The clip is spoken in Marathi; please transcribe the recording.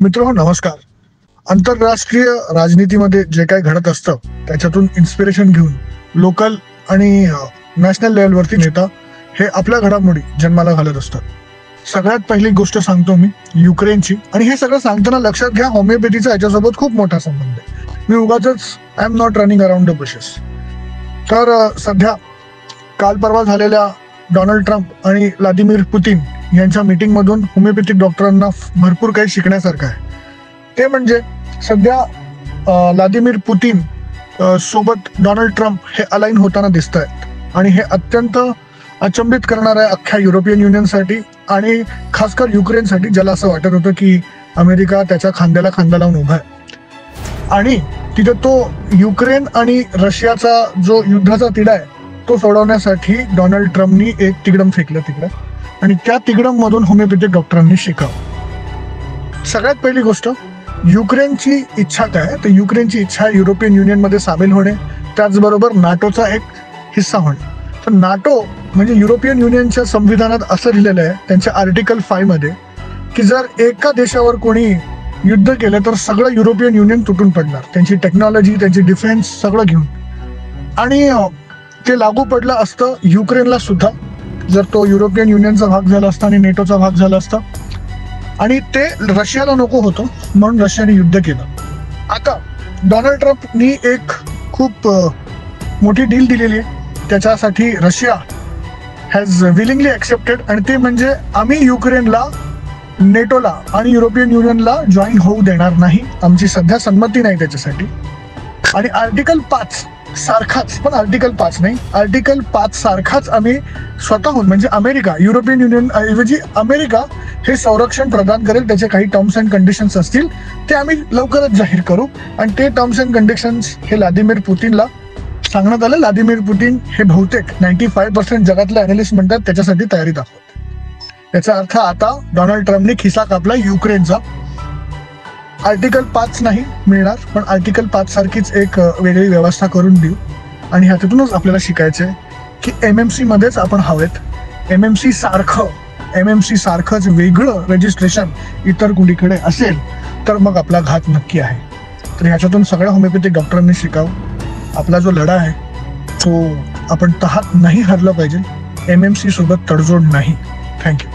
मित्रांनो नमस्कार. आंतरराष्ट्रीय राजनीतीमध्ये जे काही घडत असतं त्याच्यातून इन्स्पिरेशन घेऊन लोकल आणि नॅशनल लेवलवरती नेता हे आपल्या घडामोडी जन्माला घालत असतात. सगळ्यात पहिली गोष्ट सांगतो मी युक्रेनची, आणि हे सगळं सांगताना लक्षात घ्या होमिओपॅथीचा याच्यासोबत खूप मोठा संबंध आहे. मी उगाचच I am not running around the bushes. तर सध्या काल परवा झालेल्या डोनाल्ड ट्रम्प आणि व्लादिमीर पुतीन यांच्या मीटिंगमधून होमिओपॅथिक डॉक्टरांना भरपूर काही शिकण्यासारखं आहे. ते म्हणजे सध्या व्लादिमीर पुतीन सोबत डोनाल्ड ट्रम्प हे अलाइन होताना दिसत आहेत, आणि हे अत्यंत अचंबित करणार आहे अख्ख्या युरोपियन युनियनसाठी आणि खासकर युक्रेनसाठी, ज्याला असं वाटत होतं की अमेरिका त्याच्या खांद्याला खांदा लावून उभा आहे. आणि तिथे तो युक्रेन आणि रशियाचा जो युद्धाचा तिढा आहे तो सोडवण्यासाठी डोनाल्ड ट्रम्पनी एक तिकडम फेकलं तिकडं, आणि त्या तिकडम मधून होमिओपॅथिक डॉक्टरांनी शिकावं. सगळ्यात पहिली गोष्ट, युक्रेनची इच्छा काय? तर युक्रेनची इच्छा युरोपियन युनियनमध्ये सामील होणे, त्याचबरोबर नाटोचा एक हिस्सा होणे. तर नाटो म्हणजे युरोपियन युनियनच्या संविधानात असं लिहिलेलं आहे त्यांच्या आर्टिकल 5 मध्ये की जर एका देशावर कोणी युद्ध केलं तर सगळं युरोपियन युनियन तुटून पडणार, त्यांची टेक्नॉलॉजी, त्यांची डिफेन्स सगळं घेऊन. आणि ते लागू पडलं असतं युक्रेनला सुद्धा जर तो युरोपियन युनियनचा भाग झाला असता आणि नेटोचा भाग झाला असता, आणि ते रशियाला नको होतं म्हणून रशियाने युद्ध केलं. आता डोनाल्ड ट्रम्पनी एक खूप मोठी डील दिलेली आहे, त्याच्यासाठी रशिया हॅज विलिंगली ॲक्सेप्टेड, आणि ते म्हणजे आम्ही युक्रेनला नेटोला आणि युरोपियन युनियनला जॉईन होऊ देणार नाही, आमची सध्या संमती नाही त्याच्यासाठी. आणि आर्टिकल 5 सारखाच, पण आर्टिकल 5 नाही, आर्टिकल 5 सारखाच आम्ही स्वतःहून म्हणजे अमेरिका, युरोपियन युनियन ऐवजी अमेरिका हे संरक्षण प्रदान करेल. त्याचे काही टर्म्स अँड कंडिशन्स असतील ते आम्ही लवकरच जाहीर करू, आणि ते टर्म्स अँड कंडिशन्स हे व्लादिमीर पुतीनला सांगण्यात आलं. व्लादिमीर पुतीन हे बहुतेक 95% जगातले अॅनालिस्ट म्हणतात त्याच्यासाठी तयारी दाखवत. याचा अर्थ आता डोनाल्ड ट्रम्पने खिसा कापला युक्रेनचा. आर्टिकल 5 नाही मिळणार, पण आर्टिकल 5 सारखीच एक वेगळी व्यवस्था करून देऊ. आणि ह्यातूनच आपल्याला शिकायचंय की MMC मध्येच आपण हवेत. MMC सारखंच वेगळं रजिस्ट्रेशन इतर कुणीकडे असेल तर मग आपला घात नक्की आहे. तर ह्याच्यातून सगळ्या होमिओपॅथिक डॉक्टरांनी शिकावं. आपला जो लढा आहे तो आपण तहात नाही हरला पाहिजे, MMC सोबत तडजोड नाही. थँक्यू.